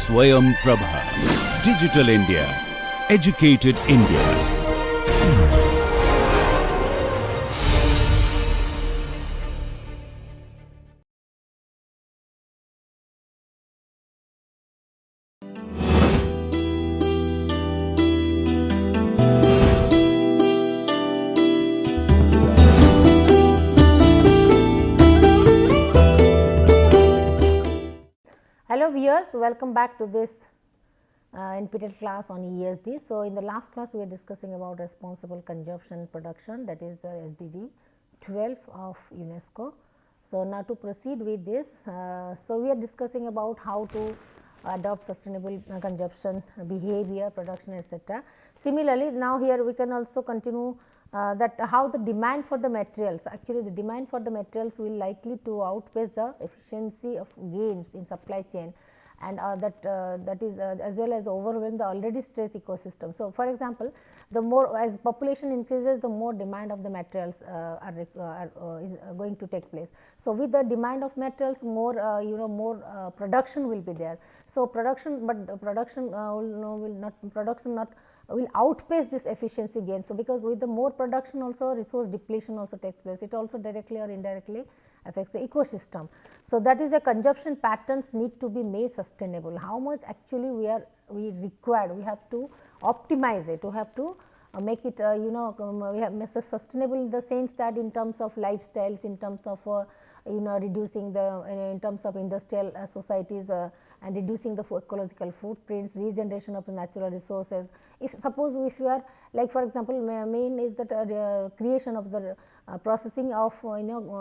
Swayam Prabha. Digital India. Educated India. Hello viewers, welcome back to this NPTEL class on ESD. So, in the last class we were discussing about responsible consumption production, that is the SDG 12 of UNESCO. So, now to proceed with this, so we are discussing about how to adopt sustainable consumption behavior, production, etc. Similarly, now here we can also continue that how the demand for the materials, actually the demand for the materials will likely to outpace the efficiency of gains in supply chain, and that is as well as overwhelm the already stressed ecosystem. So, for example, the more as population increases, the more demand of the materials is going to take place. So, with the demand of materials, more more production will be there. So, production, but production will outpace this efficiency gain. So, because with the more production also resource depletion also takes place, it also directly or indirectly affects the ecosystem. So, that is a consumption patterns need to be made sustainable. How much actually we required, we have to optimize it, we have to make it we have made sustainable in the sense that in terms of lifestyles, in terms of reducing the in terms of industrial societies and reducing the ecological footprints, regeneration of the natural resources. If suppose if you are like for example, main is that creation of the processing of water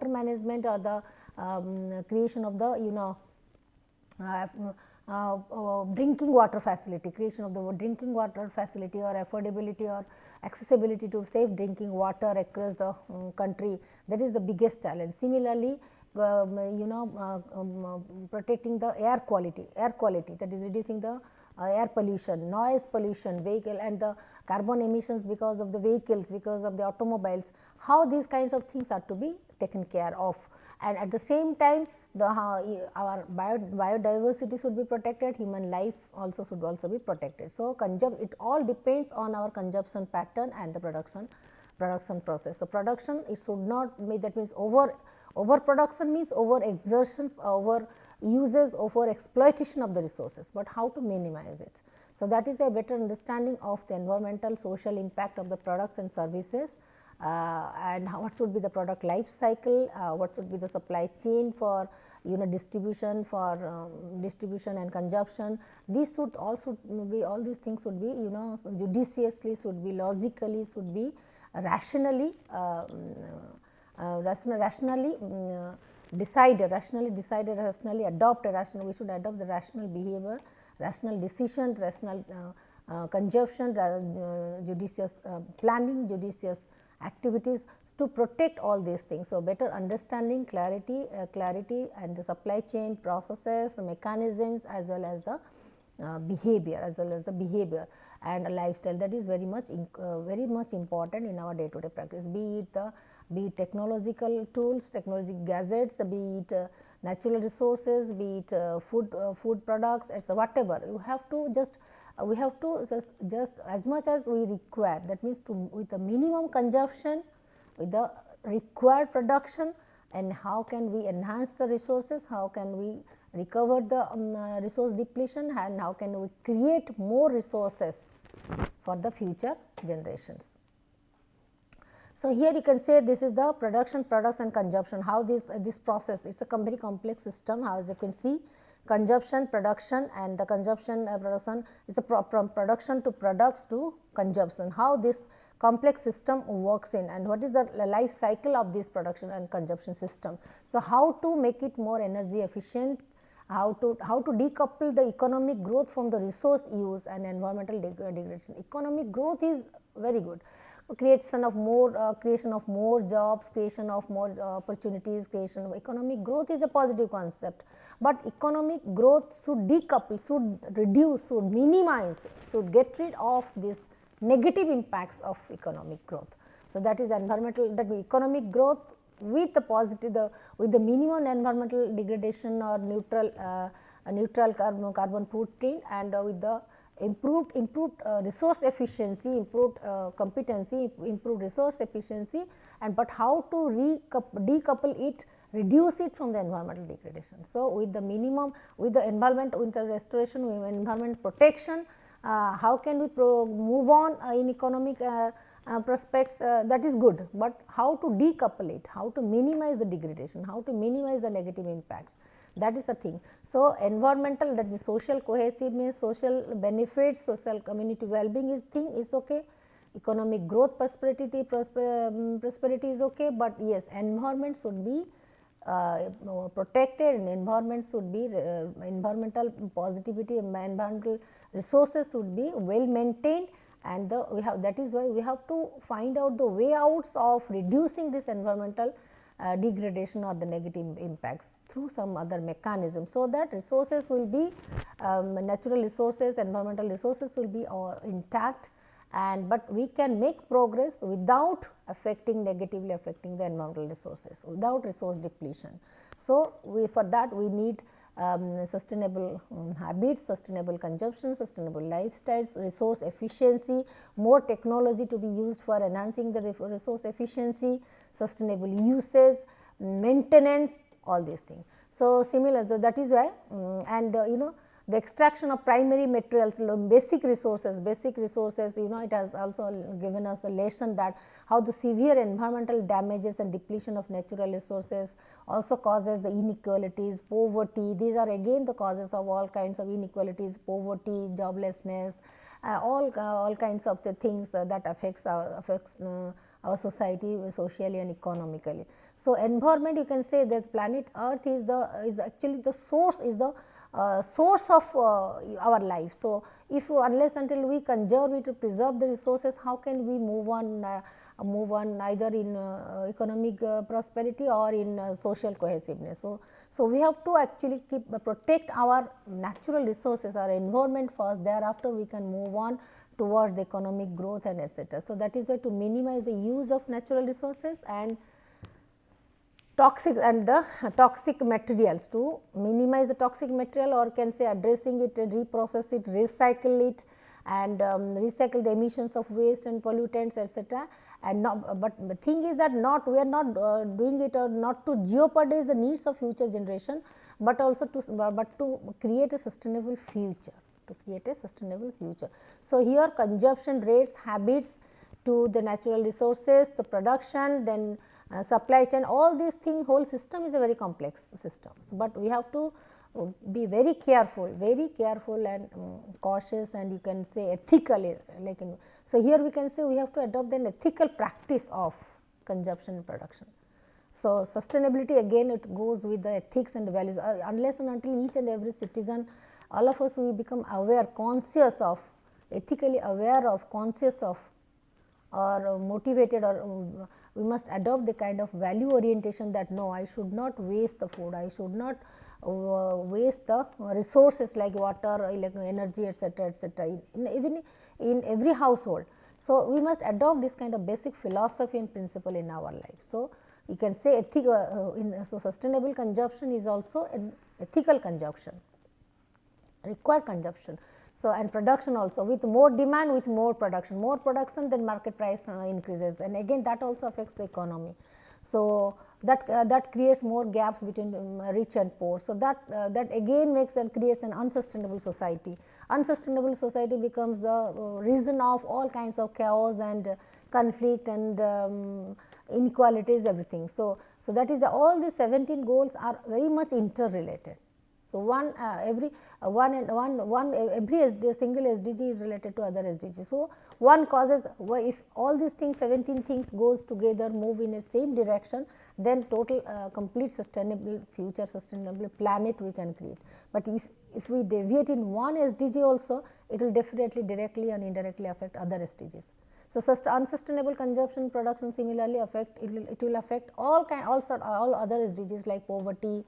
management, or the creation of the drinking water facility, creation of the drinking water facility, or affordability or accessibility to safe drinking water across the country, that is the biggest challenge. Similarly, protecting the air quality, that is reducing the air pollution, noise pollution, vehicle and the carbon emissions because of the vehicles, because of the automobiles, how these kinds of things are to be taken care of. And at the same time, our biodiversity should be protected, human life also should also be protected. So, it all depends on our consumption pattern and the production process. So, production it should not be, that means overproduction means over exertions, over uses, over exploitation of the resources, but how to minimize it. So, that is a better understanding of the environmental social impact of the products and services, and what should be the product life cycle, what should be the supply chain for distribution, for distribution and consumption. These should also be, all these things should be judiciously, should be logically, should be rationally decided, rationally adopted. We should adopt the rational behavior, rational decision, rational consumption, judicious planning, judicious activities to protect all these things. So, better understanding, clarity and the supply chain processes, mechanisms, as well as the behavior and lifestyle, that is very much important in our day to day practice, be it technological tools, technological gadgets, be it natural resources, be it food products, etc. Whatever, we have to just as much as we require, that means with the minimum consumption, with the required production, and how can we enhance the resources, how can we recover the resource depletion, and how can we create more resources for the future generations. So, here you can say this is the production, products and consumption, how this process, it is a very complex system. How, as you can see, consumption, production, and the consumption production is from production to products to consumption, how this complex system works in, and what is the life cycle of this production and consumption system. So, how to make it more energy efficient, how to decouple the economic growth from the resource use and environmental degradation. Economic growth is very good, creation of more jobs, creation of more opportunities, creation of economic growth is a positive concept, but economic growth should decouple, should reduce, should minimize, should get rid of these negative impacts of economic growth. So, that is environmental, that economic growth with the positive, with the minimum environmental degradation or neutral carbon footprint, and with the improved resource efficiency, improved competency, improved resource efficiency, and but how to decouple it, reduce it from the environmental degradation. So, with the minimum, with the environment, with the restoration, with environment protection, how can we move on in economic prospects, that is good, but how to decouple it, how to minimize the degradation, how to minimize the negative impacts, that is the thing. So, environmental, that means social cohesiveness, social benefits, social community well-being is okay, economic growth, prosperity is okay, but yes, environment should be protected, and environment should be environmental positivity, environmental resources should be well maintained, and that is why we have to find out the way outs of reducing this environmental degradation or the negative impacts through some other mechanism. So, that resources will be natural resources, environmental resources will be intact, and but we can make progress without negatively affecting the environmental resources, without resource depletion. So, for that we need sustainable habits, sustainable consumption, sustainable lifestyles, resource efficiency, more technology to be used for enhancing the resource efficiency, sustainable uses, maintenance, all these things. So, similar, so that is why and the extraction of primary materials, basic resources, it has also given us a lesson that how the severe environmental damages and depletion of natural resources also causes the inequalities, poverty. These are again the causes of all kinds of inequalities, poverty, joblessness, all kinds of the things that affects our society socially and economically. So, environment, you can say that planet Earth is actually the source, is the source of our life. So, if unless until we conserve it, to preserve the resources, how can we move on either in economic prosperity or in social cohesiveness. So, we have to actually protect our natural resources, our environment first, thereafter we can move on towards the economic growth and etc. So, that is why to minimize the use of natural resources and the toxic materials, to minimize the toxic material, or can say addressing it, reprocess it, recycle it, and recycle the emissions of waste and pollutants, etc. And but the thing is that we are not doing it or not to jeopardize the needs of future generation, but also to create a sustainable future, So, here consumption rates, habits to the natural resources, the production, then supply chain, all these things, whole system is a very complex system, but we have to be very careful and cautious, and you can say ethically, like so here we can say we have to adopt an ethical practice of consumption and production. So, sustainability again it goes with the ethics and values, unless and until each and every citizen, all of us, we become aware, conscious of, ethically aware of, conscious of, or motivated, or we must adopt the kind of value orientation that no, I should not waste the food, I should not waste the resources like water, energy, etc., even in every household. So, we must adopt this kind of basic philosophy and principle in our life. So, you can say so sustainable consumption is also an ethical consumption, required consumption. So, and production also, with more demand, with more production, then market price increases, and again that also affects the economy. So, that creates more gaps between rich and poor. So, that again makes and creates an unsustainable society. Unsustainable society becomes the reason of all kinds of chaos and conflict and inequalities, everything. So, that is all these 17 goals are very much interrelated. So, every single SDG is related to other SDG. So, one causes, if all these things, 17 things goes together, move in a same direction, then total complete sustainable future, sustainable planet we can create. But if we deviate in one SDG also, it will definitely directly and indirectly affect other SDGs. So, unsustainable consumption, production similarly it will affect all other SDGs like poverty,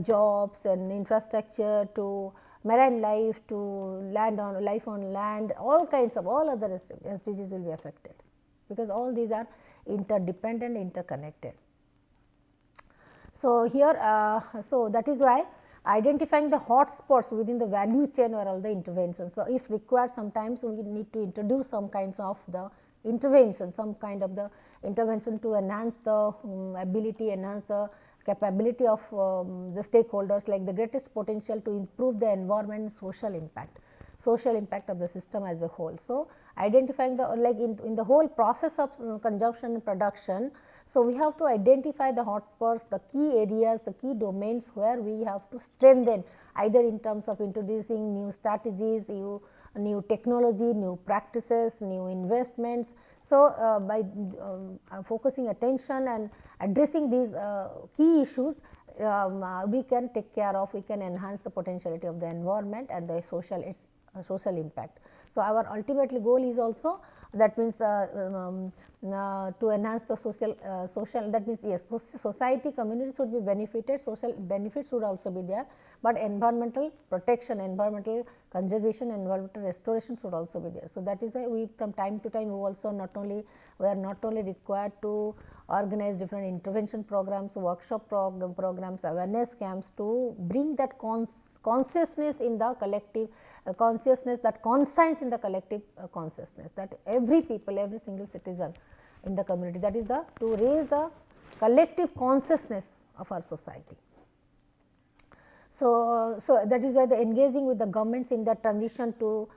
jobs and infrastructure, to marine life, to life on land, all other SDGs will be affected, because all these are interdependent, interconnected. So, here so that is why identifying the hot spots within the value chain or all the interventions. So, if required, sometimes we need to introduce some kinds of the intervention, some kind of the intervention to enhance the ability, enhance the capability of the stakeholders, like the greatest potential to improve the environment and social impact of the system as a whole. So, identifying the like in the whole process of consumption and production. So, we have to identify the hotspots, the key areas, the key domains where we have to strengthen, either in terms of introducing new strategies, new technology, new practices, new investments. So, by focusing attention and addressing these key issues, we can take care of, we can enhance the potentiality of the environment and the social impact. So, our ultimately goal is also, that means to enhance the social, that means yes, society, community should be benefited, social benefits should also be there, but environmental protection, environmental conservation, environmental restoration should also be there. So, that is why we from time to time we also we are not only required to organize different intervention programs, workshop programs, awareness camps to bring that consciousness in the collective consciousness, that conscience in the collective consciousness, that every people, every single citizen in the community, that is the to raise the collective consciousness of our society. So, that is why the engaging with the governments in the transition to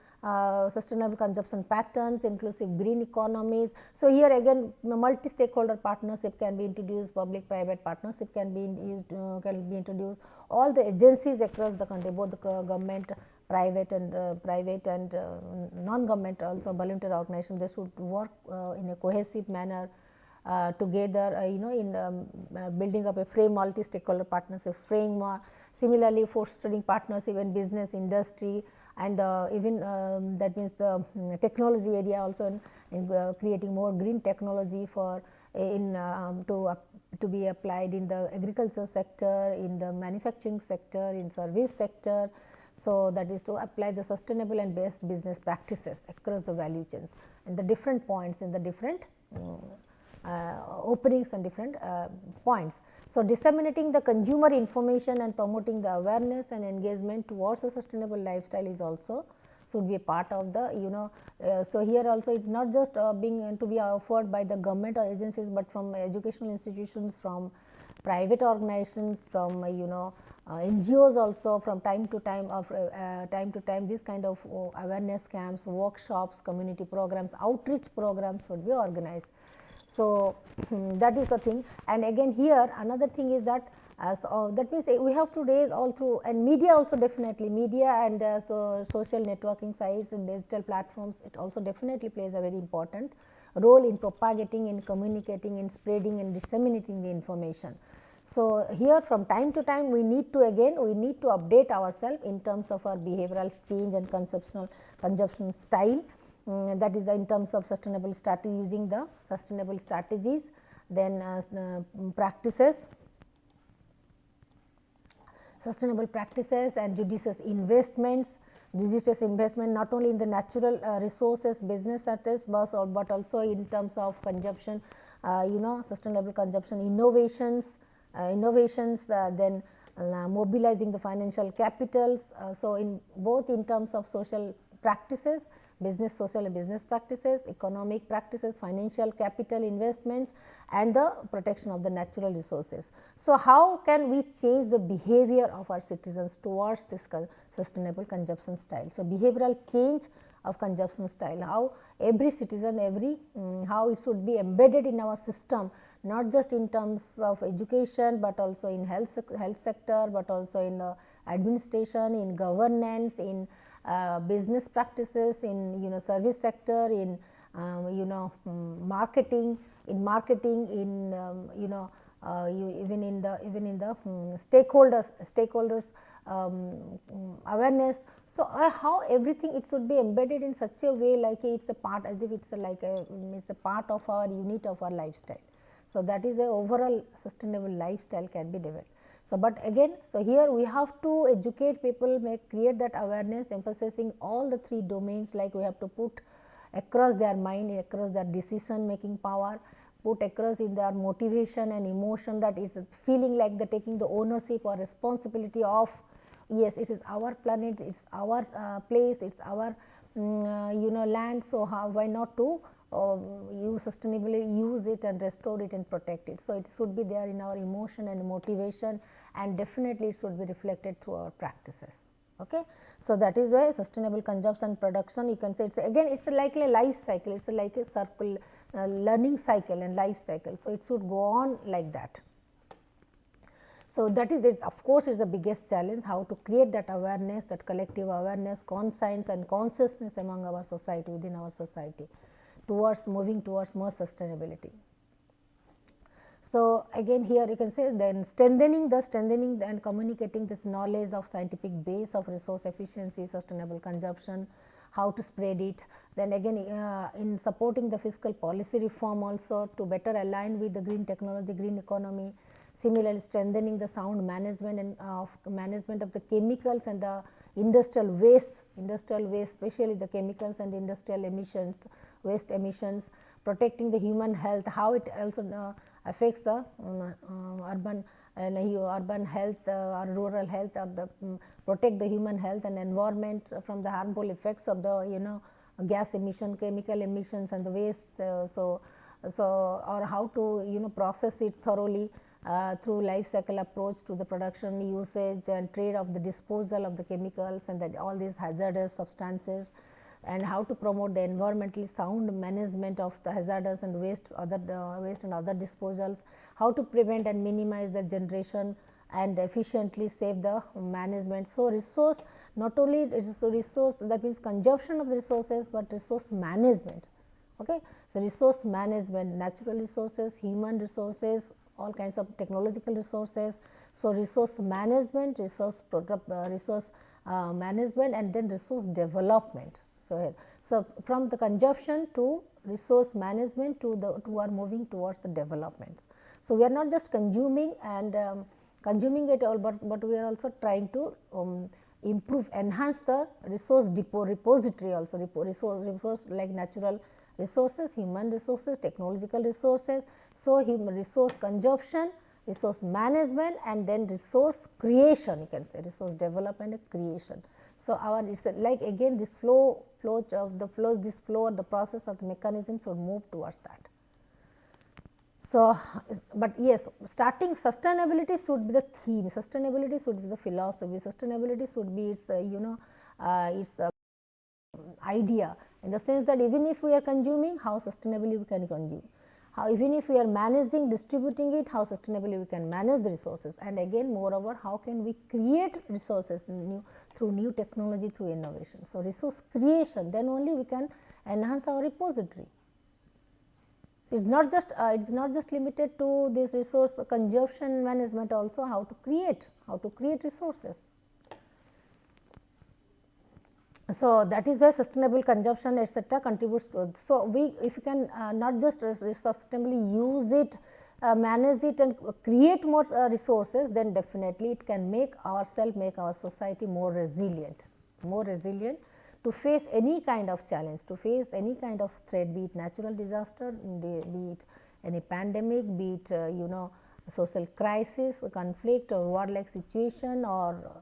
sustainable consumption patterns, inclusive green economies. So, here again multi-stakeholder partnership can be introduced, public-private partnership can be introduced. All the agencies across the country, both the government, private and non-government, also voluntary organizations, they should work in a cohesive manner together, in building up a multi-stakeholder partnership framework. Similarly, fostering partnership in business, industry, and even that means the technology area also, in creating more green technology for to be applied in the agriculture sector, in the manufacturing sector, in service sector. So, that is to apply the sustainable and best business practices across the value chains and the different points in the different openings and different points. So, disseminating the consumer information and promoting the awareness and engagement towards a sustainable lifestyle is also should be a part of the so here also it is not just being to be offered by the government or agencies, but from educational institutions, from private organizations, from NGOs also, from time to time these kind of awareness camps, workshops, community programs, outreach programs would be organized. So, that is the thing. And again here another thing is that that means we have to raise all through, and media also, definitely media and so social networking sites and digital platforms, it also definitely plays a very important role in propagating, in communicating, in spreading and disseminating the information. So, here from time to time we need to update ourselves in terms of our behavioral change and consumption style, that is in terms of sustainable strategy, using the sustainable strategies, then sustainable practices and judicious investment not only in the natural resources, business assets, but also in terms of consumption, sustainable consumption innovations, then mobilizing the financial capitals. So, in both in terms of social practices, social and business practices, economic practices, financial capital investments, and the protection of the natural resources. So, how can we change the behavior of our citizens towards this sustainable consumption style? So, behavioral change of consumption style, how every citizen, how it should be embedded in our system, not just in terms of education, but also in health sector, but also in administration, in governance, in business practices, in service sector, in marketing, in even in the stakeholders awareness. So, how everything it should be embedded in such a way, like it's a part, as if it's a part of our unit of our lifestyle. So, that is a overall sustainable lifestyle can be developed. So, but again, so here we have to educate people, create that awareness, emphasizing all the three domains, like we have to put across their mind, across their decision making power, put across in their motivation and emotion, that is feeling like they are taking the ownership or responsibility of, yes, it is our planet, it is our place, it is our land. So, why not to use sustainably, use it and restore it and protect it. So, it should be there in our emotion and motivation, and definitely it should be reflected through our practices. Okay. So, that is why sustainable consumption production, you can say it's again it's like a life cycle, it's like a circle, learning cycle and life cycle. So, it should go on like that. So, that is it, of course, is the biggest challenge, how to create that awareness, that collective awareness, conscience and consciousness among our society, within our society, towards moving towards more sustainability. So, again here you can say then strengthening and communicating this knowledge of scientific base of resource efficiency, sustainable consumption, how to spread it. Then again in supporting the fiscal policy reform also to better align with the green technology, green economy. Similarly, strengthening the sound management and management of the chemicals and the industrial waste, especially the chemicals and industrial emissions, waste emissions, protecting the human health, how it also affects the urban health or rural health, or the protect the human health and environment from the harmful effects of the gas emission, chemical emissions and the waste. So or how to process it thoroughly through life cycle approach to the production, usage and trade of the disposal of the chemicals and that all these hazardous substances, and how to promote the environmentally sound management of the hazardous and waste and other disposals, how to prevent and minimize the generation and efficiently save the management. So, resource, not only it is resource, that means consumption of the resources, but resource management. Okay. So, resource management, natural resources, human resources, all kinds of technological resources. So, resource management, management and then resource development. So, from the consumption to resource management to are moving towards the developments. So, we are not just consuming and consuming it all, but we are also trying to improve, enhance the resource repository also, resource like natural resources, human resources, technological resources. So, human resource consumption, resource management and then resource creation, you can say resource development and creation. So, our is like again this flow or the process of the mechanism should move towards that. So, but yes, starting sustainability should be the theme, sustainability should be the philosophy, sustainability should be its its idea, in the sense that even if we are consuming, how sustainably we can consume, how even if we are managing, distributing it, how sustainably we can manage the resources, and again moreover how can we create resources through new technology, through innovation. So, resource creation, then only we can enhance our repository. So, it is not just limited to this resource consumption management, also how to create resources. So, that is why sustainable consumption etcetera contributes to. So, we if you can not just sustainably use it, manage it and create more resources, then definitely it can make our society more resilient to face any kind of challenge, to face any kind of threat, be it natural disaster, be it any pandemic, be it social crisis, conflict or warlike situation, or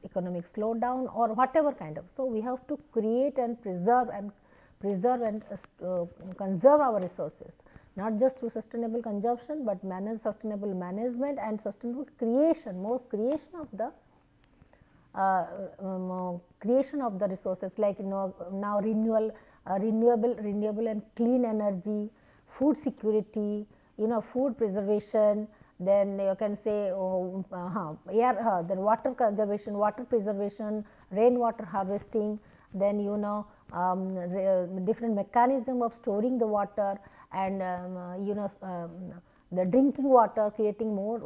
economic slowdown or whatever kind of. So, we have to create and preserve and conserve our resources, not just through sustainable consumption, but sustainable management and sustainable creation, more creation of the resources, like now renewable and clean energy, food security, food preservation. Then you can say then water conservation, water preservation, rainwater harvesting, then different mechanism of storing the water, and the drinking water, creating more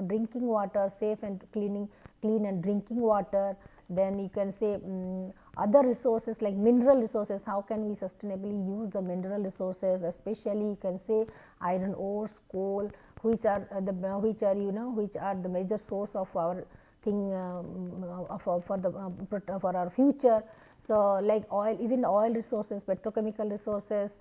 drinking water, safe and clean and drinking water. Then you can say other resources like mineral resources, how can we sustainably use the mineral resources, especially you can say iron ores, coal, which are the major source of our for our future. So, like oil, even oil resources, petrochemical resources,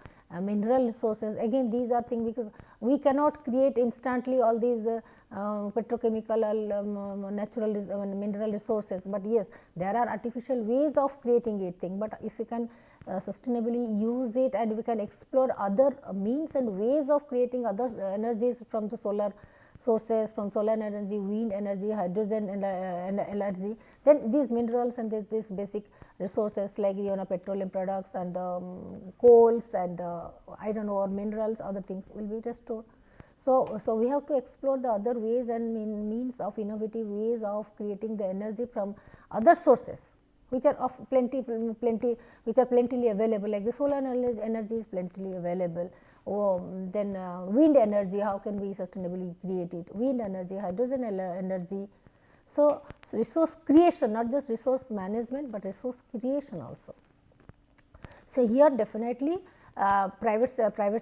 mineral resources. Again, these are things, because we cannot create instantly all these petrochemical natural mineral resources, but yes, there are artificial ways of creating it thing. But if we can sustainably use it, and we can explore other means and ways of creating other energies from the solar sources, from solar energy, wind energy, hydrogen energy, then these minerals and these basic resources like petroleum products and coals and iron ore minerals, other things will be restored. So we have to explore the other ways and means of innovative ways of creating the energy from other sources, which are of plenty, which are plentifully available, like the solar energy is plentifully available. Then wind energy, how can we sustainably create it? Wind energy, hydrogen energy. So resource creation, not just resource management, but resource creation also. So here definitely private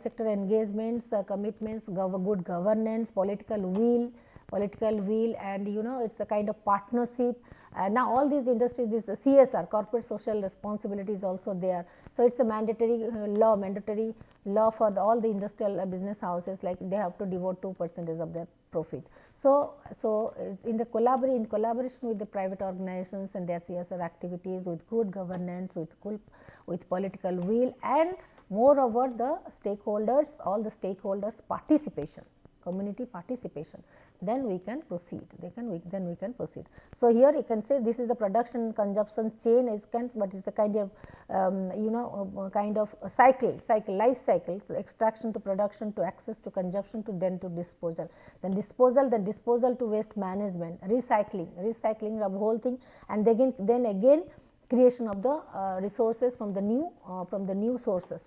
sector engagements, commitments, good governance, political will, and it's a kind of partnership. Now all these industries, this CSR, corporate social responsibility, is also there. So it's a mandatory law for all the industrial business houses, like they have to devote 2% of their profit. So in collaboration with the private organizations and their CSR activities, with good governance, with political will, and moreover the stakeholders, all the stakeholders participation, community participation, then we can proceed. Then we can proceed. So here you can say this is the production consumption chain, but it's a kind of kind of life cycle, so extraction to production to access to consumption to then to disposal, then disposal to waste management, recycling of the whole thing, and then again creation of the resources from the new sources.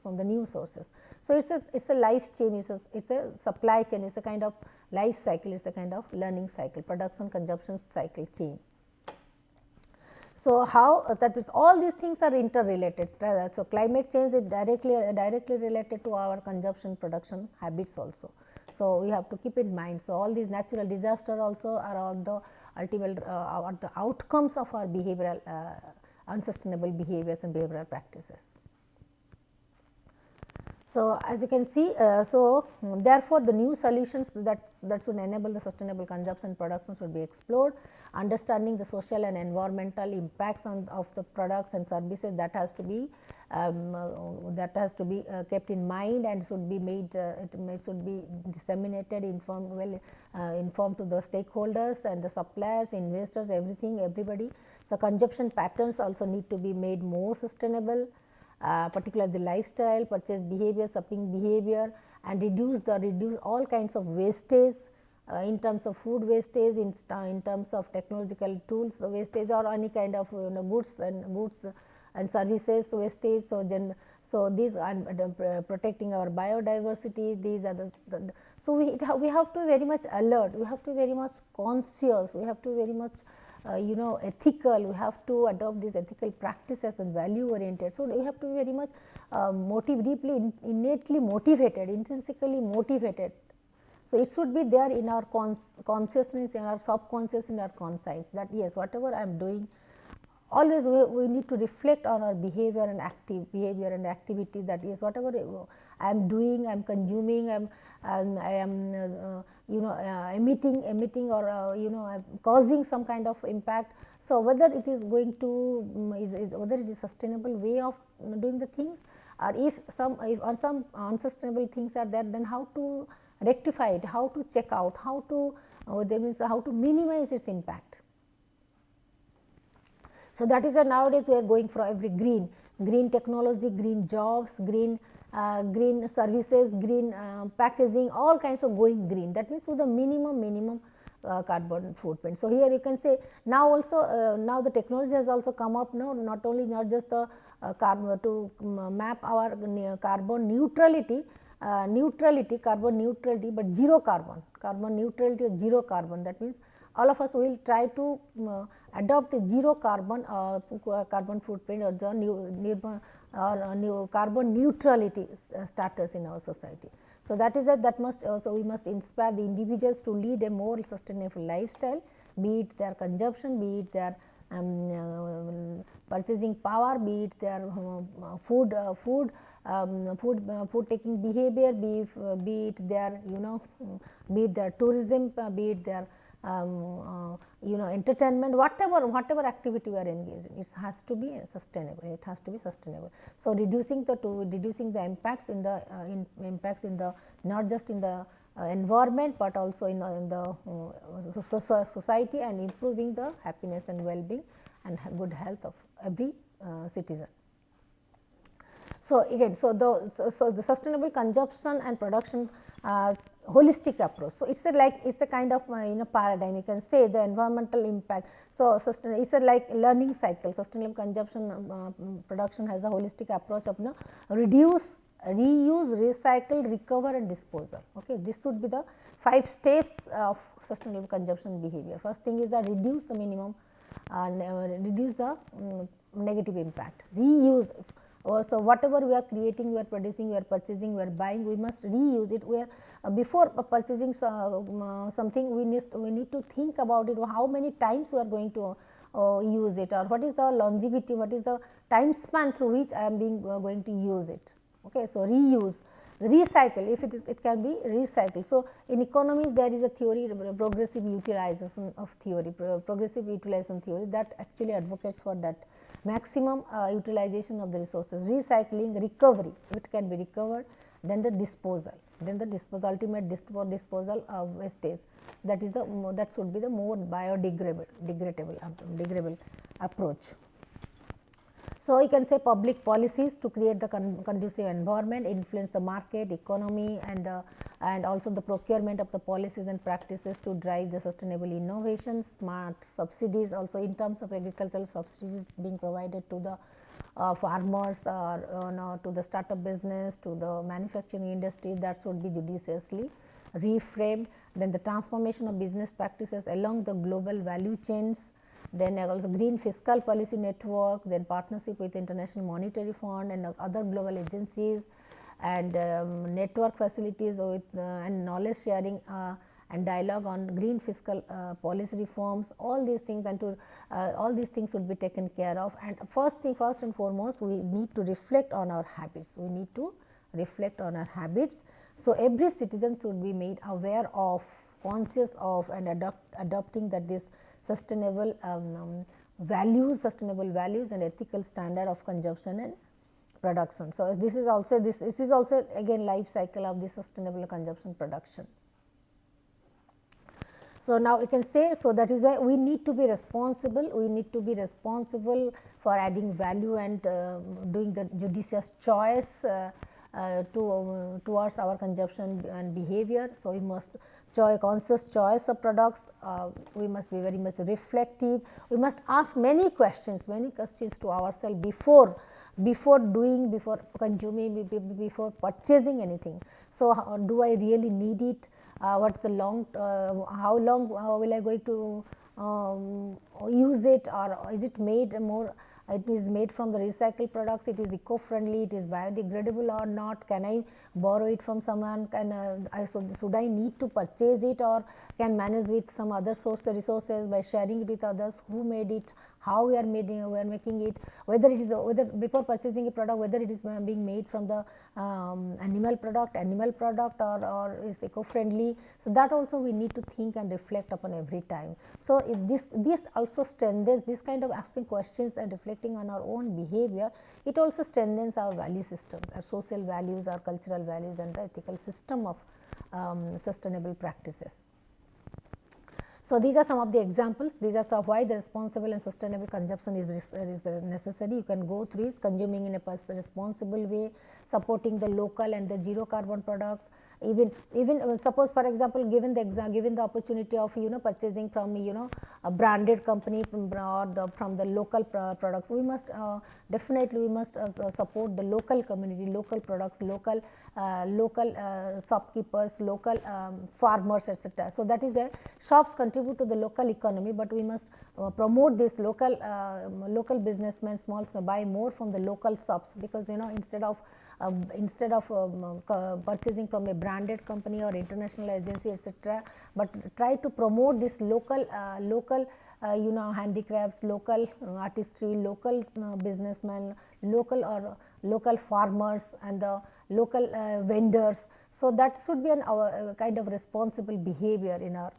So it's a life chain, it's a supply chain, it's a kind of life cycle, it's a kind of learning cycle, production consumption cycle chain. So how that is, all these things are interrelated. So climate change is directly related to our consumption production habits also. So we have to keep in mind. So all these natural disasters also are all the ultimate are the outcomes of our behavioral unsustainable behaviors and behavioral practices. So as you can see, therefore the new solutions that should enable the sustainable consumption production should be explored. Understanding the social and environmental impacts of the products and services, that has to be kept in mind, and should be made should be disseminated, informed to the stakeholders and the suppliers, investors, everybody. So consumption patterns also need to be made more sustainable, particularly the lifestyle, purchase behavior, shopping behavior, and reduce all kinds of wastage in terms of food wastage, in terms of technological tools wastage, or any kind of goods and services wastage. So these are protecting our biodiversity. These are so we have to be very much alert. We have to be very much conscious. We have to be very much ethical. We have to adopt these ethical practices and value oriented. So we have to be very much deeply innately motivated, intrinsically motivated. So it should be there in our consciousness, in our subconscious, in our conscience, that yes, whatever I am doing, always we need to reflect on our behavior and activity, that yes, whatever I am doing, I am consuming, I am emitting or I am causing some kind of impact. So whether it is going to whether it is sustainable way of doing the things, or if some unsustainable things are there, then how to rectify it, how to check out, how to minimize its impact. So that is why nowadays we are going for every green technology, green jobs, green services, green packaging, all kinds of going green. That means with the minimum carbon footprint. So here you can say now also now the technology has also come up now, not just the carbon to map our carbon neutrality, but zero carbon neutrality or zero carbon. That means all of us will try to adopt a zero carbon footprint, or the new carbon neutrality status in our society. So that is that must also we must inspire the individuals to lead a more sustainable lifestyle, be it their consumption, be it their purchasing power, be it their food taking behavior, be it their be it their tourism, be it their entertainment, whatever activity we are engaged in, it has to be sustainable. It has to be sustainable. So, reducing the impacts in the not just in the environment, but also in the society, and improving the happiness and well-being and good health of every citizen. So, again, so the sustainable consumption and production holistic approach. So, it is a kind of paradigm, you can say, the environmental impact. So, it is a like learning cycle. Sustainable consumption production has a holistic approach of reduce, reuse, recycle, recover and disposal. Okay. This should be the 5 steps of sustainable consumption behavior. First thing is that reduce the minimum reduce the negative impact. Reuse. So, whatever we are creating, we are producing, we are purchasing, we are buying, we must reuse it. We are before purchasing something, we need to think about it, how many times we are going to use it, or what is the longevity, what is the time span through which I am going to use it. Okay. So, reuse, recycle, if it can be recycled. So, in economics there is a theory, progressive utilization theory that actually advocates for that maximum utilization of the resources, recycling, recovery, it can be recovered, then the disposal, ultimate disposal of wastage, that should be the more biodegradable approach. So, you can say public policies to create the conducive environment, influence the market, economy, and also the procurement of the policies and practices to drive the sustainable innovation. Smart subsidies, also in terms of agricultural subsidies being provided to the farmers, or to the startup business, to the manufacturing industry, that should be judiciously reframed. Then the transformation of business practices along the global value chains. Then also green fiscal policy network, then partnership with International Monetary Fund and other global agencies, and network facilities with and knowledge sharing and dialogue on green fiscal policy reforms. All these things all these things should be taken care of. And first and foremost, we need to reflect on our habits. So, every citizen should be made aware of, conscious of, and adopting that this sustainable values and ethical standard of consumption and production. So, this is also again life cycle of the sustainable consumption production. So, now we can say, so that is why we need to be responsible. For adding value and doing the judicious choice towards our consumption and behavior. So, we must conscious choice of products, we must be very much reflective, we must ask many questions to ourselves before consuming, before purchasing anything. So, do I really need it, what's the how long will I going to use it, or is it made more, it is made from the recycled products, it is eco-friendly, it is biodegradable or not, can I borrow it from someone, should I need to purchase it, or can manage with some other resources by sharing it with others, who made it, how we are making it, whether before purchasing a product, whether it is being made from the animal product or is eco-friendly. So, that also we need to think and reflect upon every time. So, this also strengthens this kind of asking questions and reflecting on our own behavior. It also strengthens our value systems, our social values, our cultural values, and the ethical system of sustainable practices. So, these are some of the examples. These are some why the responsible and sustainable consumption is necessary. You can go through is consuming in a responsible way, supporting the local and the zero carbon products. Even suppose, for example, given the opportunity of purchasing from a branded company from the local products, we must definitely support the local community, local products, local shopkeepers, local farmers, etc. So, that is where shops contribute to the local economy, but we must promote this local businessmen, small buy more from the local shops, because instead of purchasing from a branded company or international agency, etc., but try to promote this local handicrafts, local artistry, local businessmen, local farmers and the local vendors. So, that should be our kind of responsible behavior in our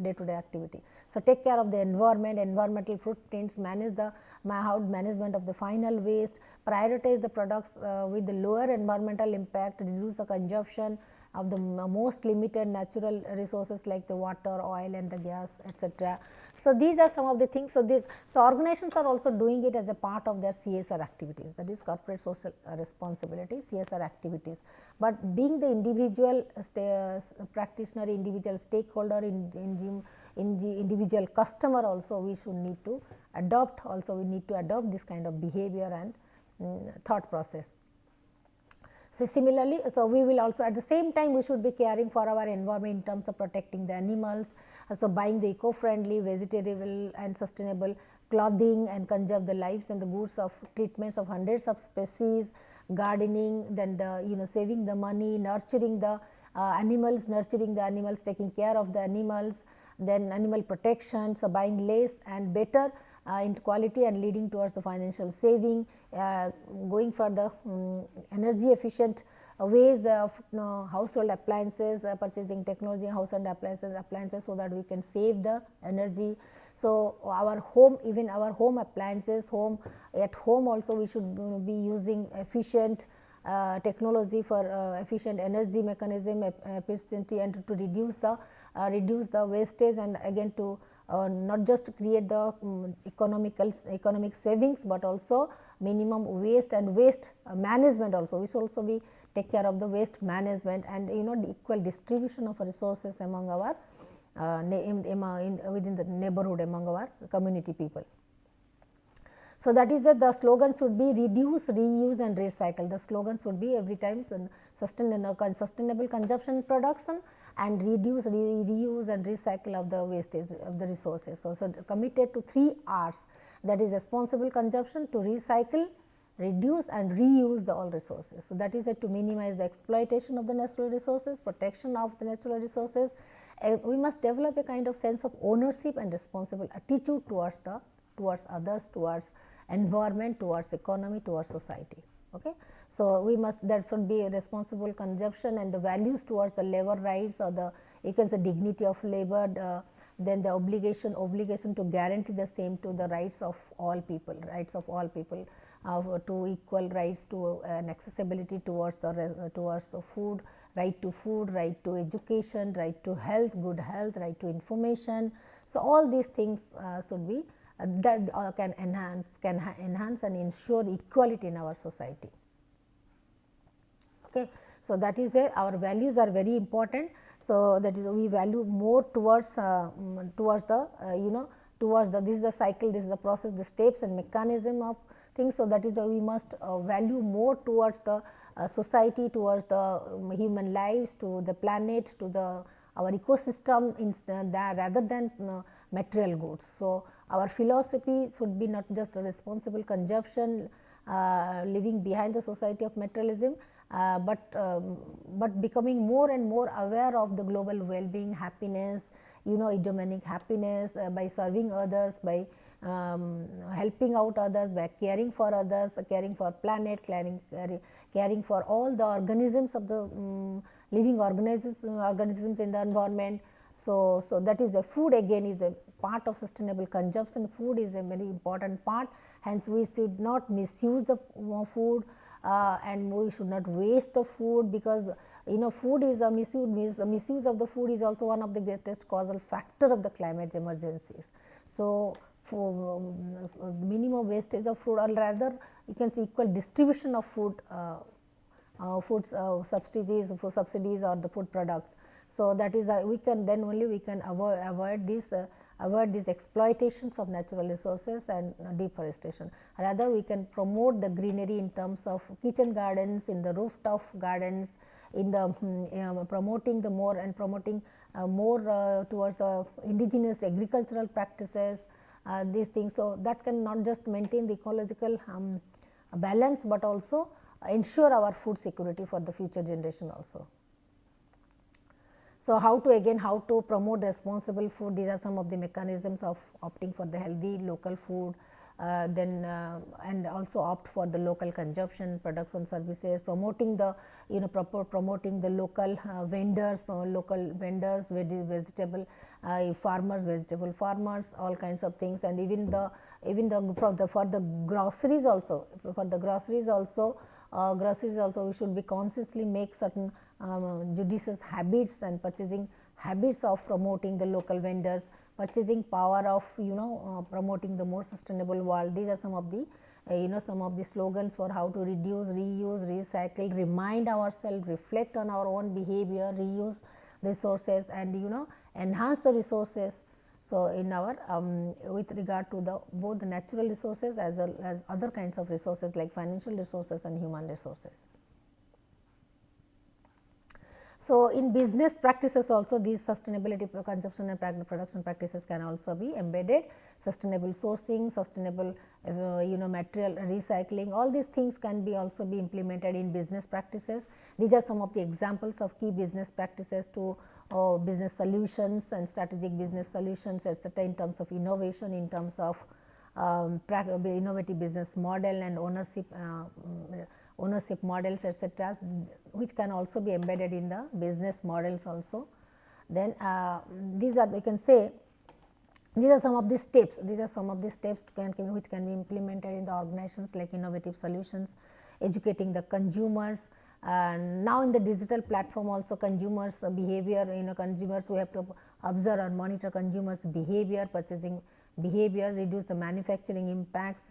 day to day activity. So, take care of the environment, environmental footprints, manage the management of the final waste, prioritize the products with the lower environmental impact, reduce the consumption of the most limited natural resources like the water, oil and the gas, etc. So, these are some of the things. So, organizations are also doing it as a part of their CSR activities, that is corporate social responsibility, CSR activities. But being the individual practitioner, individual stakeholder, individual customer also, we should need to adopt, we need to adopt this kind of behavior and thought process. So, similarly, so we will also at the same time we should be caring for our environment in terms of protecting the animals. So, buying the eco-friendly, vegetable and sustainable clothing and conserve the lives and the goods of treatments of hundreds of species, gardening, then the saving the money, nurturing the animals, taking care of the animals, then animal protection. So, buying less and better in quality and leading towards the financial saving, going for the energy efficient ways of household appliances, purchasing technology household appliances so that we can save the energy. So, our home, even our home appliances, at home also we should be using efficient technology for efficient energy mechanism, efficiency, and to reduce the wastage, and again to not just create the economic savings, but also minimum waste and waste management also. We should also be take care of the waste management and the equal distribution of resources among our within the neighborhood, among our community people. So, that is the slogan should be reduce, reuse and recycle. The slogan should be every time sustainable consumption production and reduce, reuse and recycle of the wastage of the resources. So, committed to 3 R's, that is responsible consumption, to recycle, reduce and reuse the all resources. So, that is to minimize the exploitation of the natural resources, protection of the natural resources. We must develop a kind of sense of ownership and responsible attitude towards others, towards environment, towards economy, towards society. Okay. So, we must, that should be a responsible consumption and the values towards the labor rights, or the you can say dignity of labor, then the obligation to guarantee the same to the rights of all people, to equal rights to and accessibility towards the food, right to food, right to education, right to health, good health, right to information. So, all these things should be that can enhance and ensure equality in our society. Okay. So, that is where our values are very important. So, that is we value more towards the this is the cycle, this is the process, the steps and mechanism of things. So, that is we must value more towards the society, towards the human lives, to the planet, to our ecosystem rather than material goods. So, our philosophy should be not just a responsible consumption, living behind the society of materialism, but becoming more and more aware of the global well-being, happiness, eudaimonic happiness, by serving others, by helping out others, by caring for others, caring for planet, caring for all the organisms of the living organisms in the environment. So, that is the food again is a part of sustainable consumption. Food is a very important part, hence we should not misuse the food and we should not waste the food, because food is a misuse of the food is also one of the greatest causal factor of the climate emergencies. So, for minimum wastage of food, or rather you can see equal distribution of food subsidies or the food products. So, that is we can then only we can avoid these exploitations of natural resources and deforestation. Rather, we can promote the greenery in terms of kitchen gardens, in the rooftop gardens, in the promoting more towards the indigenous agricultural practices, these things. So, that can not just maintain the ecological balance, but also ensure our food security for the future generation also. So, how to promote the responsible food, these are some of the mechanisms of opting for the healthy local food, and also opt for the local consumption products and services, promoting the promoting the local vendors, vegetable vegetable farmers, all kinds of things, and even the for the groceries also, we should be consciously make certain judicious habits and purchasing habits of promoting the local vendors, purchasing power of promoting the more sustainable world. These are some of the some of the slogans for how to reduce, reuse, recycle, remind ourselves, reflect on our own behavior, reuse resources, and enhance the resources. So, in our with regard to the both the natural resources as well as other kinds of resources like financial resources and human resources. So, in business practices also these sustainability consumption and production practices can also be embedded. Sustainable sourcing, sustainable material recycling, all these things can be also be implemented in business practices. These are some of the examples of key business practices to business solutions and strategic business solutions, etc., in terms of innovation, in terms of innovative business model and ownership models, etc., which can also be embedded in the business models also. Then these are, we can say, these are some of the steps. These are some of the steps which can be implemented in the organizations like innovative solutions, educating the consumers. And now in the digital platform also consumers behavior, consumers, we have to observe and monitor consumers behavior, purchasing behavior, reduce the manufacturing impacts.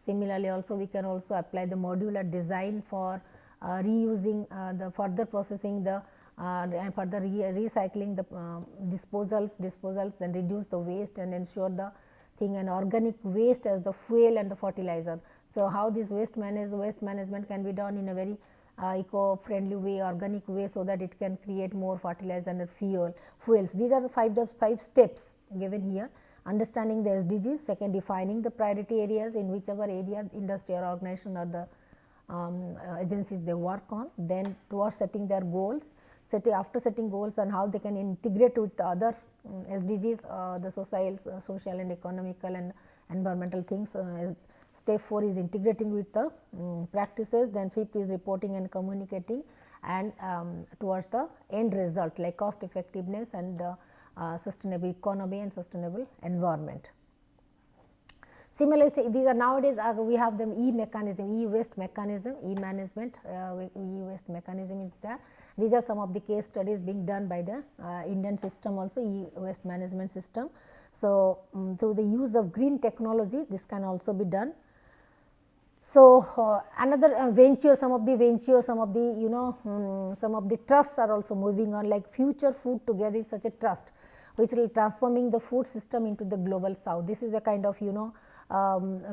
Similarly, also we can also apply the modular design for reusing the further processing the and further recycling the disposals, then reduce the waste and ensure the thing and organic waste as the fuel and the fertilizer. So, how this waste management can be done in a very eco-friendly way, organic way, so that it can create more fertilizer and fuels. These are the five steps given here. Understanding the SDGs, second defining the priority areas in whichever area industry or organization or the agencies they work on, then towards setting their goals, after setting goals and how they can integrate with the other SDGs, the social and economical and environmental things. Step 4 is integrating with the practices, then 5th is reporting and communicating, and towards the end result like cost effectiveness and sustainable economy and sustainable environment. Similarly, these are nowadays we have the e-waste mechanism, e-management, e-waste mechanism is there. These are some of the case studies being done by the Indian system also, e-waste management system. So, through the use of green technology this can also be done. So, another venture, some of the some of the trusts are also moving on, like Future Food Together is such a trust which will transforming the food system into the global south. This is a kind of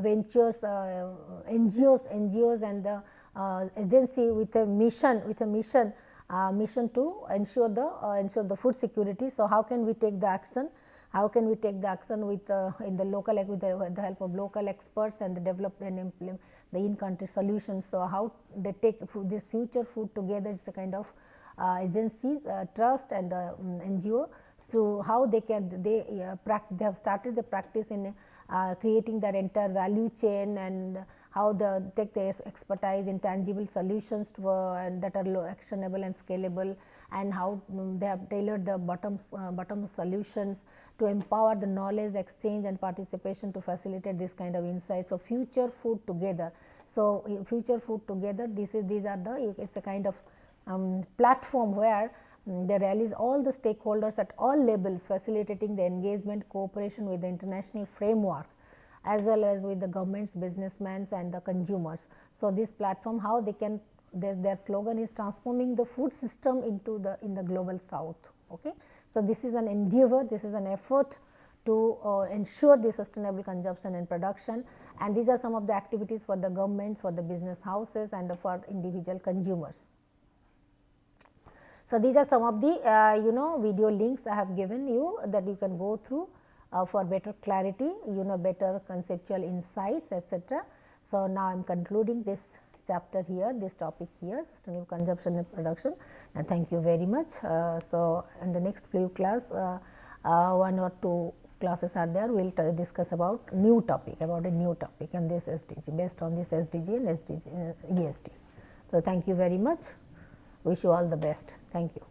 ventures, NGOs and the agency with a mission to ensure the food security. So, how can we take the action? How can we take the action with in the local, like with the help of local experts and develop and implement the in-country solutions. So, how they take this Future Food Together, it's a kind of agencies, trust and NGO. So, how they have started the practice in creating that entire value chain, and how they take their expertise in tangible solutions to, and that are actionable and scalable, and how they have tailored the bottom solutions to empower the knowledge exchange and participation to facilitate this kind of insights. So, Future Food Together. So, Future Food Together, these are the, it's a kind of platform where they rallies all the stakeholders at all levels, facilitating the engagement, cooperation with the international framework as well as with the governments, businessmen and the consumers. So, this platform, how they can, their slogan is transforming the food system into in the global south. Okay. So, this is an endeavor, this is an effort to ensure the sustainable consumption and production, and these are some of the activities for the governments, for the business houses and for individual consumers. So, these are some of the video links I have given you that you can go through for better clarity, better conceptual insights, etc. So, now I am concluding this chapter here, this topic here, sustainable consumption and production, and thank you very much. So, in the next few class, 1 or 2 classes are there, we will discuss about a new topic and this SDG, based on this SDG and SDG ESD. So, thank you very much, wish you all the best, thank you.